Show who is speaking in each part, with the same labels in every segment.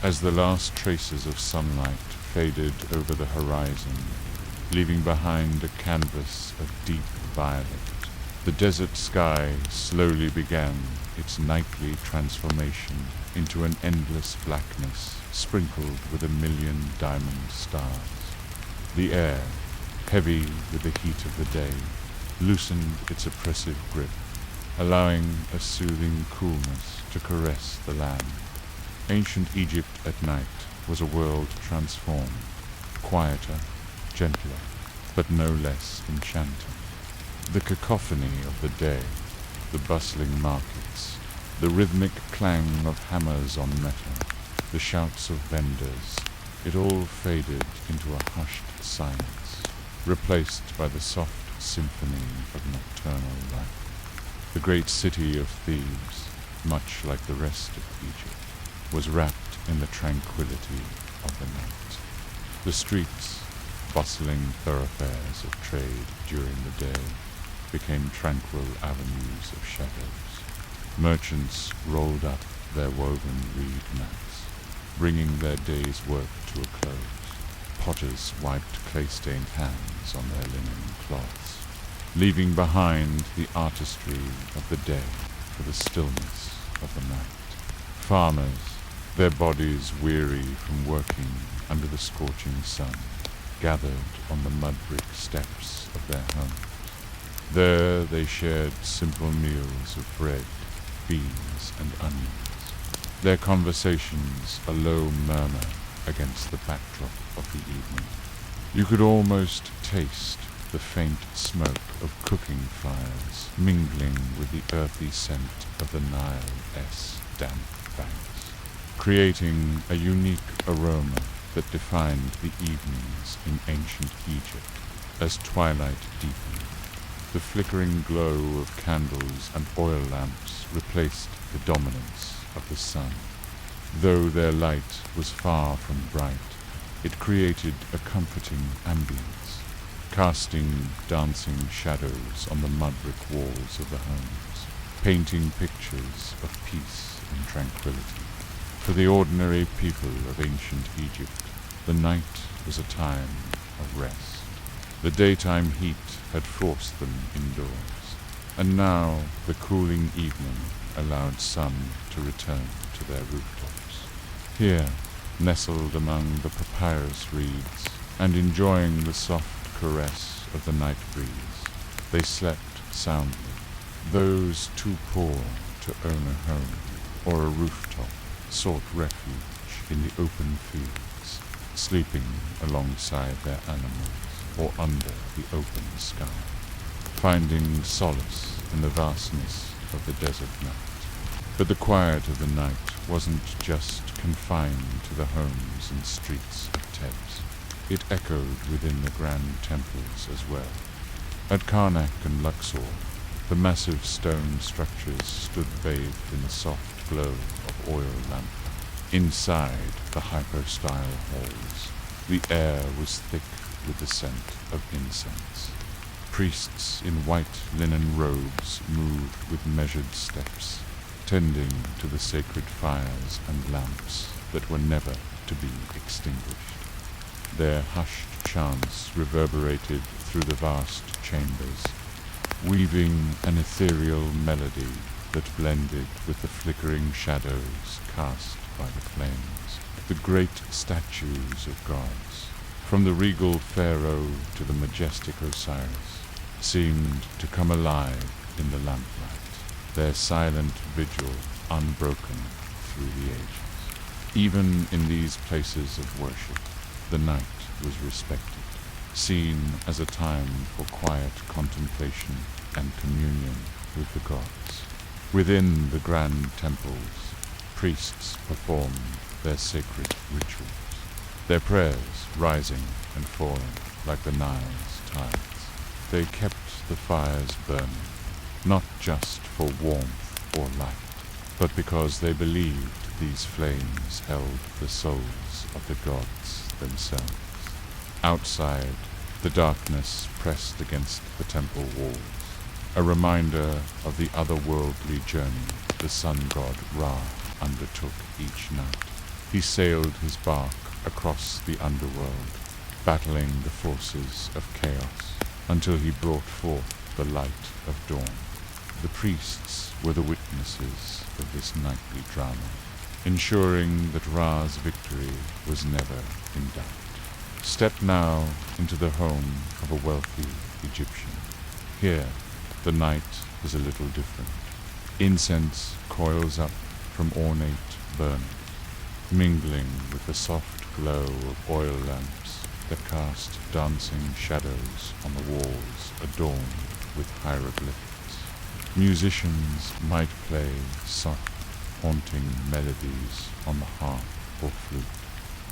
Speaker 1: As the last traces of sunlight faded over the horizon, leaving behind a canvas of deep violet, the desert sky slowly began its nightly transformation into an endless blackness sprinkled with a million diamond stars. The air, heavy with the heat of the day, loosened its oppressive grip, allowing a soothing coolness to caress the land. Ancient Egypt at night was a world transformed, quieter, gentler, but no less enchanting. The cacophony of the day, the bustling markets, the rhythmic clang of hammers on metal, the shouts of vendors, it all faded into a hushed silence, replaced by the soft symphony of nocturnal life. The great city of Thebes, much like the rest of Egypt, was wrapped in the tranquility of the night. The streets, bustling thoroughfares of trade during the day, became tranquil avenues of shadows. Merchants rolled up their woven reed mats, bringing their day's work to a close. Potters wiped clay-stained hands on their linen cloths, leaving behind the artistry of the day for the stillness of the night. Farmers, their bodies weary from working under the scorching sun, gathered on the mud-brick steps of their homes. There they shared simple meals of bread, beans, and onions, their conversations a low murmur against the backdrop of the evening. You could almost taste the faint smoke of cooking fires mingling with the earthy scent of the Nile's damp banks, creating a unique aroma that defined the evenings in ancient Egypt as twilight deepened. The flickering glow of candles and oil lamps replaced the dominance of the sun. Though their light was far from bright, it created a comforting ambience, casting dancing shadows on the mud-brick walls of the homes, painting pictures of peace and tranquility. For the ordinary people of ancient Egypt, the night was a time of rest. The daytime heat had forced them indoors, and now the cooling evening allowed some to return to their rooftops. Here, nestled among the papyrus reeds and enjoying the soft caress of the night breeze, they slept soundly. Those too poor to own a home or a rooftop sought refuge in the open fields, sleeping alongside their animals or under the open sky, finding solace in the vastness of the desert night. But the quiet of the night wasn't just confined to the homes and streets of Thebes. It echoed within the grand temples as well. At Karnak and Luxor, the massive stone structures stood bathed in the soft glow of oil lamplight. Inside the hypostyle halls, the air was thick with the scent of incense. Priests in white linen robes moved with measured steps, tending to the sacred fires and lamps that were never to be extinguished. Their hushed chants reverberated through the vast chambers, weaving an ethereal melody that blended with the flickering shadows cast by the flames. The great statues of gods, from the regal pharaoh to the majestic Osiris, seemed to come alive in the lamplight, their silent vigil unbroken through the ages. Even in these places of worship, the night was respected, seen as a time for quiet contemplation and communion with the gods. Within the grand temples, priests performed their sacred rituals, their prayers rising and falling like the Nile's tides. They kept the fires burning, not just for warmth or light, but because they believed these flames held the souls of the gods themselves. Outside, the darkness pressed against the temple walls, a reminder of the otherworldly journey the sun god Ra undertook each night. he sailed his bark across the underworld, battling the forces of chaos, until he brought forth the light of dawn. The priests were the witnesses of this nightly drama, ensuring that Ra's victory was never in doubt. Step now into the home of a wealthy Egyptian. Here, the night is a little different. Incense coils up from ornate burners, mingling with the soft glow of oil lamps that cast dancing shadows on the walls adorned with hieroglyphics. Musicians might play soft, haunting melodies on the harp or flute,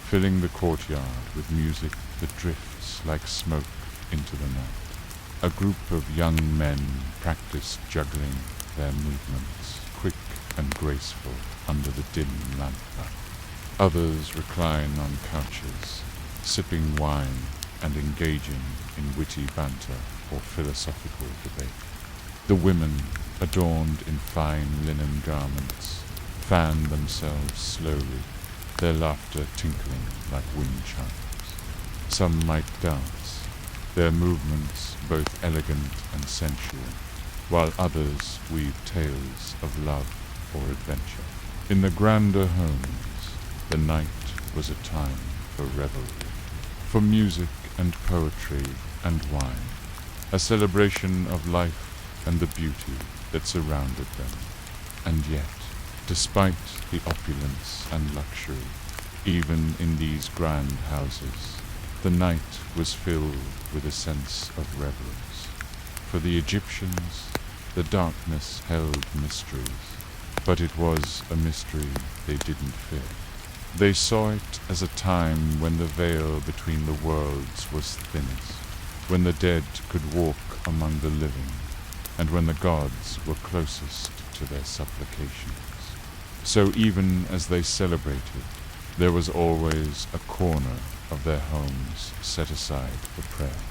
Speaker 1: filling the courtyard with music that drifts like smoke into the night. A group of young men practiced juggling their movements, quick and graceful, under the dim lamplight. Others recline on couches, sipping wine and engaging in witty banter or philosophical debate. The women, adorned in fine linen garments, fan themselves slowly, their laughter tinkling like wind chimes. Some might dance, their movements both elegant and sensual, while others weave tales of love or adventure. In the grander homes, the night was a time for revelry, for music and poetry and wine, a celebration of life and the beauty that surrounded them. And yet, despite the opulence and luxury, even in these grand houses, the night was filled with a sense of reverence. For the Egyptians, the darkness held mysteries, but it was a mystery they didn't fear. They saw it as a time when the veil between the worlds was thinnest, when the dead could walk among the living, and when the gods were closest to their supplications. So even as they celebrated, there was always a corner of their homes set aside for prayer,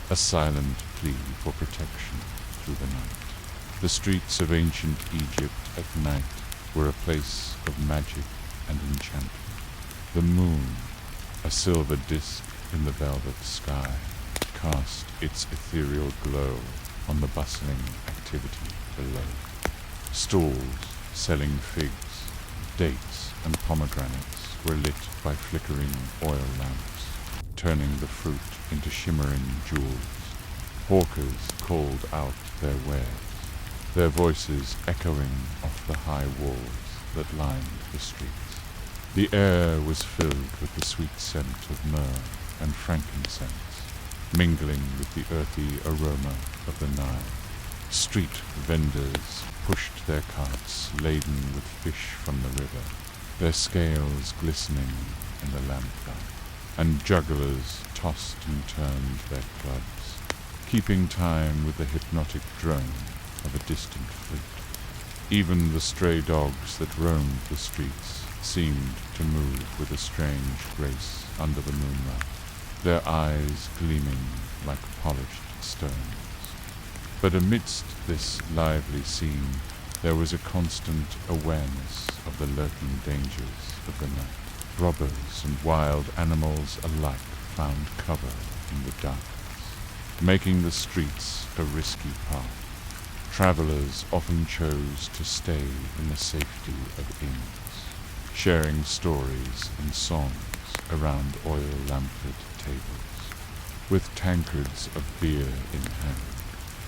Speaker 1: a silent plea for protection through the night. The streets of ancient Egypt at night were a place of magic and enchantment. The moon, a silver disk in the velvet sky, cast its ethereal glow on the bustling activity below. Stalls selling figs, dates, and pomegranates were lit by flickering oil lamps, turning the fruit into shimmering jewels. Hawkers called out their wares, their voices echoing off the high walls that lined the streets. The air was filled with the sweet scent of myrrh and frankincense, mingling with the earthy aroma of the Nile. Street vendors pushed their carts laden with fish from the river, their scales glistening in the lamplight, and jugglers tossed and turned their clubs, keeping time with the hypnotic drone of a distant flute. Even the stray dogs that roamed the streets seemed to move with a strange grace under the moonlight, their eyes gleaming like polished stones. But amidst this lively scene, there was a constant awareness of the lurking dangers of the night. Robbers and wild animals alike found cover in the darkness, making the streets a risky path. Travelers often chose to stay in the safety of inns, sharing stories and songs around oil-lamped tables, with tankards of beer in hand.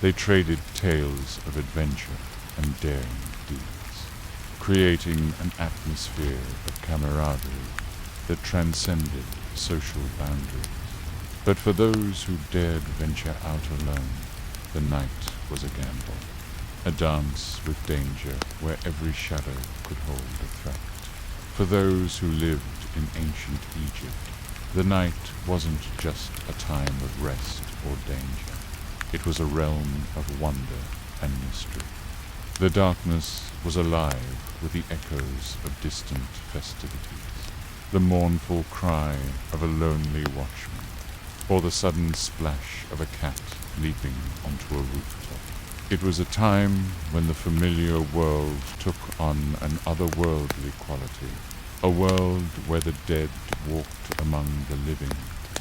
Speaker 1: They traded tales of adventure and daring deeds, creating an atmosphere of camaraderie that transcended social boundaries. But for those who dared venture out alone, the night was a gamble, a dance with danger where every shadow could hold a threat. For those who lived in ancient Egypt, the night wasn't just a time of rest or danger. It was a realm of wonder and mystery. The darkness was alive with the echoes of distant festivities, the mournful cry of a lonely watchman, or the sudden splash of a cat leaping onto a rooftop. It was a time when the familiar world took on an otherworldly quality, A world where the dead walked among the living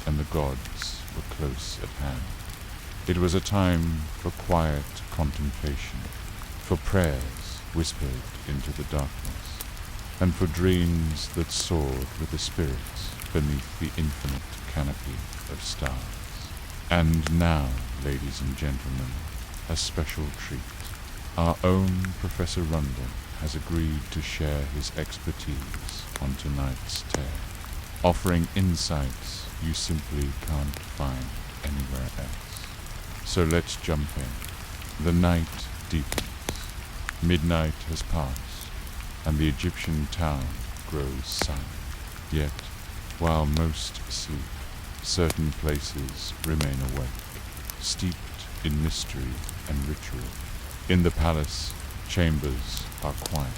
Speaker 1: and the gods were close at hand. It was a time for quiet contemplation, for prayers whispered into the darkness, and for dreams that soared with the spirits beneath the infinite canopy of stars. And now, ladies and gentlemen, a special treat. Our own Professor Rundle has agreed to share his expertise on tonight's tale, offering insights you simply can't find anywhere else. So let's jump in. The night deepens. Midnight has passed, and the Egyptian town grows silent. Yet, while most sleep, certain places remain awake, steeped in mystery and ritual. In the palace, chambers are quiet.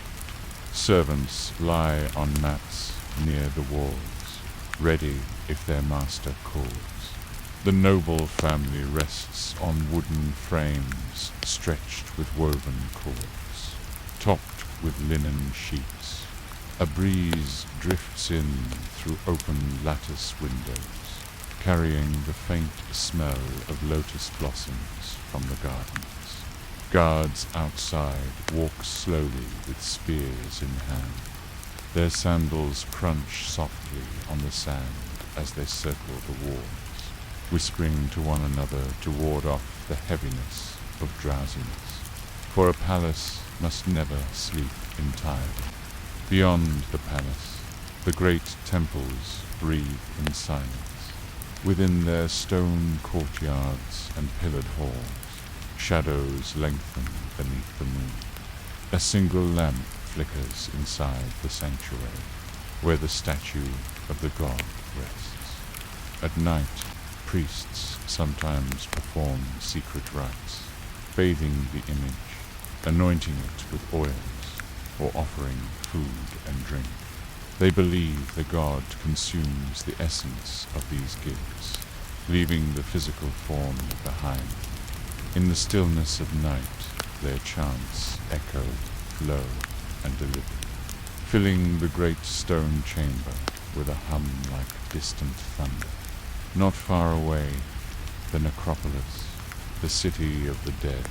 Speaker 1: Servants lie on mats near the walls, ready if their master calls. The noble family rests on wooden frames stretched with woven cords, topped with linen sheets. A breeze drifts in through open lattice windows, carrying the faint smell of lotus blossoms from the gardens. Guards outside walk slowly with spears in hand. Their sandals crunch softly on the sand as they circle the walls, whispering to one another to ward off the heaviness of drowsiness. For a palace must never sleep entirely. Beyond the palace, the great temples breathe in silence. Within their stone courtyards and pillared halls, shadows lengthen beneath the moon. A single lamp flickers inside the sanctuary, where the statue of the god rests. At night, priests sometimes perform secret rites, bathing the image, anointing it with oils, or offering food and drink. They believe the god consumes the essence of these gifts, leaving the physical form behind. In the stillness of night, their chants echo low and deliberate, filling the great stone chamber with a hum like distant thunder. Not far away, the necropolis, the city of the dead,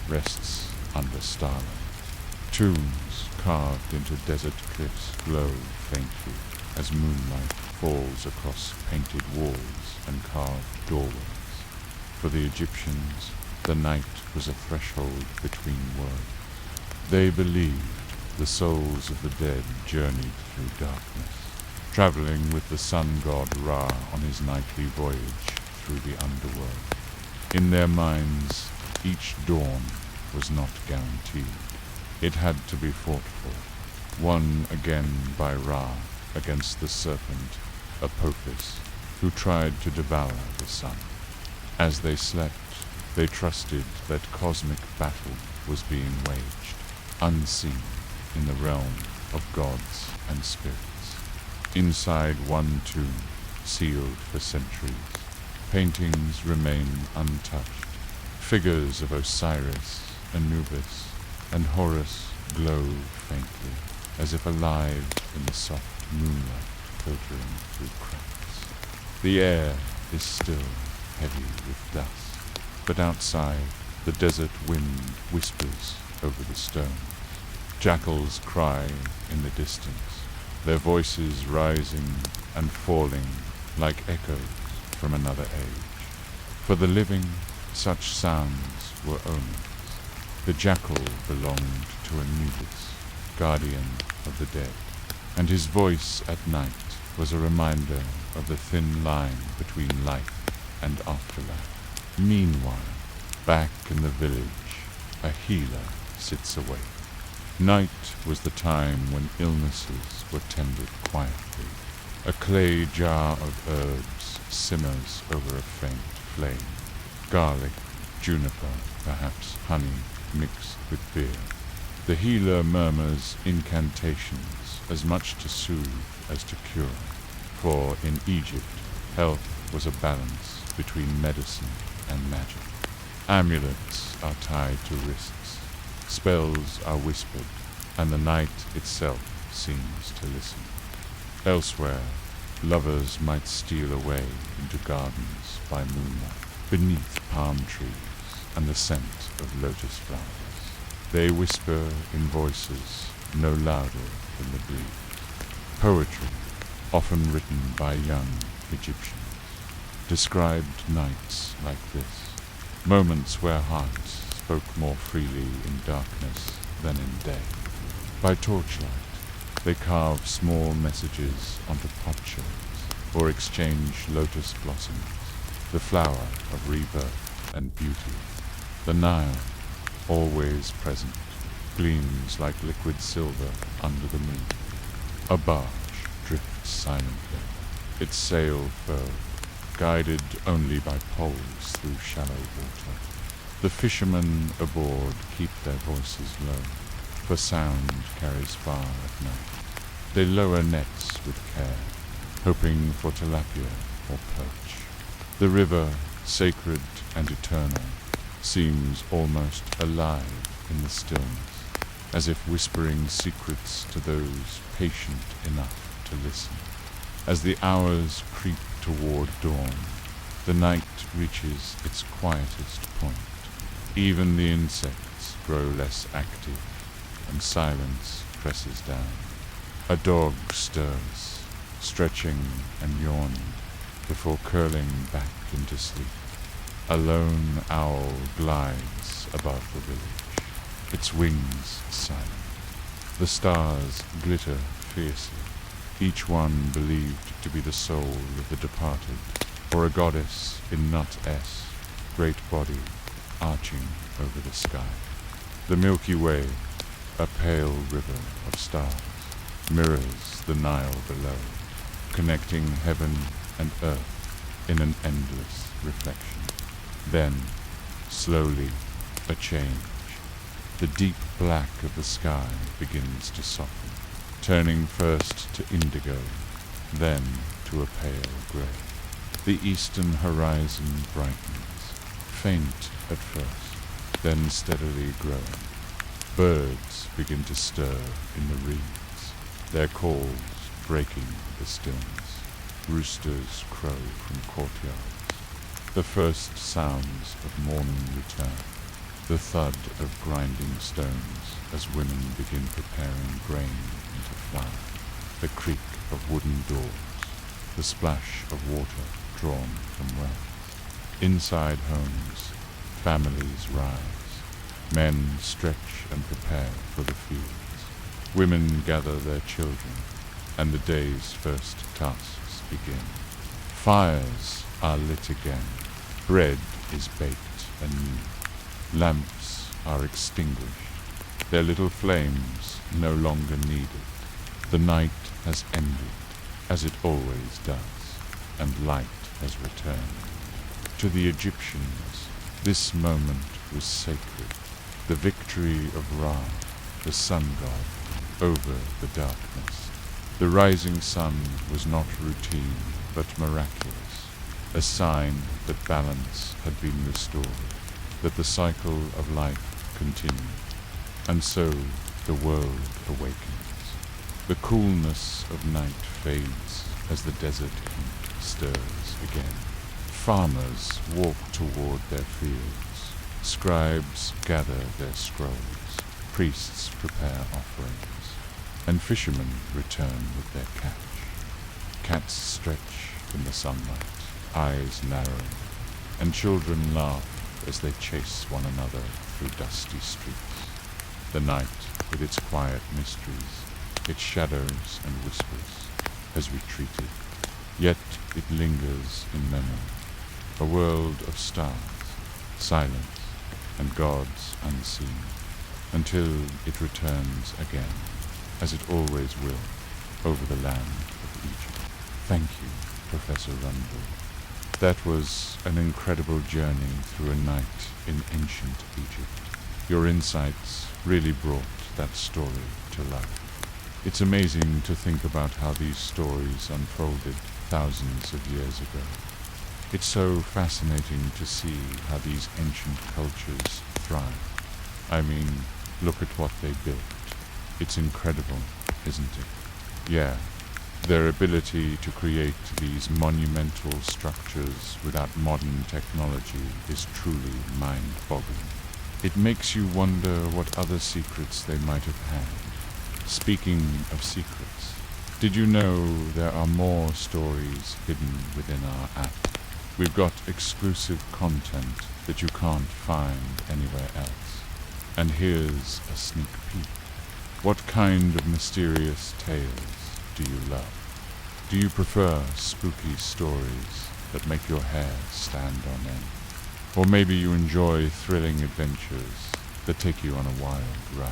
Speaker 1: rests under starlight. Tombs carved into desert cliffs glow faintly as moonlight falls across painted walls and carved doorways. For the Egyptians, the night was a threshold between worlds. They believed the souls of the dead journeyed through darkness, traveling with the sun god Ra on his nightly voyage through the underworld. In their minds, each dawn was not guaranteed. It had to be fought for, won again by Ra against the serpent, Apophis, who tried to devour the sun. As they slept, they trusted that cosmic battle was being waged, unseen in the realm of gods and spirits. Inside one tomb, sealed for centuries, paintings remain untouched. Figures of Osiris, Anubis, and Horus glow faintly, as if alive in the soft moonlight filtering through cracks. The air is still heavy with dust, but outside the desert wind whispers over the stones. Jackals cry in the distance, their voices rising and falling like echoes from another age. For the living, such sounds were omens. The jackal belonged to Anubis, guardian of the dead, and his voice at night was a reminder of the thin line between life and afterlife. Meanwhile, back in the village, a healer sits awake. Night was the time when illnesses were tended quietly. A clay jar of herbs simmers over a faint flame. Garlic, juniper, perhaps honey, mixed with beer. The healer murmurs incantations as much to soothe as to cure, for in Egypt, health was a balance between medicine and magic. Amulets are tied to wrists, spells are whispered, and the night itself seems to listen. Elsewhere, lovers might steal away into gardens by moonlight, beneath palm trees and the scent of lotus flowers. They whisper in voices no louder than the breeze. Poetry, often written by young Egyptians, described nights like this, moments where hearts spoke more freely in darkness than in day. By torchlight, they carve small messages onto potsherds or exchange lotus blossoms, the flower of rebirth and beauty. The Nile, always present, gleams like liquid silver under the moon. A barge drifts silently, its sail furled, guided only by poles through shallow water. The fishermen aboard keep their voices low, for sound carries far at night. They lower nets with care, hoping for tilapia or perch. The river, sacred and eternal, seems almost alive in the stillness, as if whispering secrets to those patient enough to listen. As the hours creep toward dawn, the night reaches its quietest point. Even the insects grow less active, and silence presses down. A dog stirs, stretching and yawning, before curling back into sleep. A lone owl glides above the village, its wings silent. The stars glitter fiercely, each one believed to be the soul of the departed, or a goddess in nut S, great body arching over the sky. The Milky Way, a pale river of stars, mirrors the Nile below, connecting heaven and earth in an endless reflection. Then, slowly, a change. The deep black of the sky begins to soften, turning first to indigo, then to a pale grey. The eastern horizon brightens, faint at first, then steadily growing. Birds begin to stir in the reeds, their calls breaking the stillness. Roosters crow from courtyards. The first sounds of morning return, the thud of grinding stones as women begin preparing grain into flour, the creak of wooden doors, the splash of water drawn from wells. Inside homes, families rise, men stretch and prepare for the fields, women gather their children, and the day's first tasks begin. Fires are lit again, bread is baked anew, lamps are extinguished, their little flames no longer needed. The night has ended, as it always does, and light has returned. To the Egyptians, this moment was sacred, the victory of Ra, the sun god, over the darkness. The rising sun was not routine, but miraculous, a sign that balance had been restored, that the cycle of life continued. And so the world awakens. The coolness of night fades as the desert heat stirs again. Farmers walk toward their fields, scribes gather their scrolls, priests prepare offerings, and fishermen return with their catch. Cats stretch in the sunlight, eyes narrowing, and children laugh as they chase one another through dusty streets. The night, with its quiet mysteries, its shadows and whispers, has retreated, yet it lingers in memory. A world of stars, silence, and gods unseen, until it returns again, as it always will, over the land of Egypt. Thank you, Professor Rundle. That was an incredible journey through a night in ancient Egypt. Your insights really brought that story to life. It's amazing to think about how these stories unfolded thousands of years ago. It's so fascinating to see how these ancient cultures thrive. I mean, look at what they built. It's incredible, isn't it? Yeah, Their ability to create these monumental structures without modern technology is truly mind-boggling. It makes you wonder what other secrets they might have had. Speaking of secrets, did you know there are more stories hidden within our app? We've got exclusive content that you can't find anywhere else. And here's a sneak peek. What kind of mysterious tales do you love? Do you prefer spooky stories that make your hair stand on end? Or maybe you enjoy thrilling adventures that take you on a wild ride.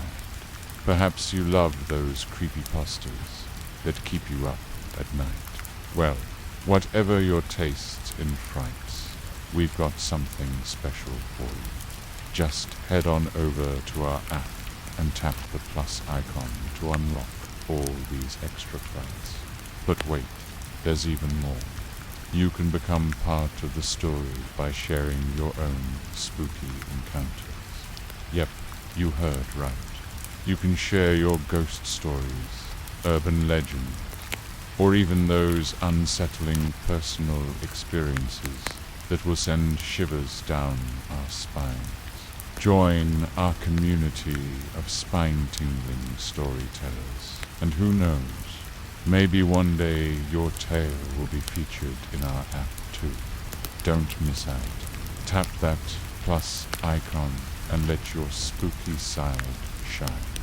Speaker 1: Perhaps you love those creepypastas that keep you up at night. Well, whatever your tastes in frights, we've got something special for you. Just head on over to our app and tap the plus icon to unlock all these extra frights. But wait, there's even more. You can become part of the story by sharing your own spooky encounters. Yep, you heard right. You can share your ghost stories, urban legends, or even those unsettling personal experiences that will send shivers down our spines. Join our community of spine-tingling storytellers, and who knows, maybe one day your tale will be featured in our app too. Don't miss out. Tap that plus icon and let your spooky side shine.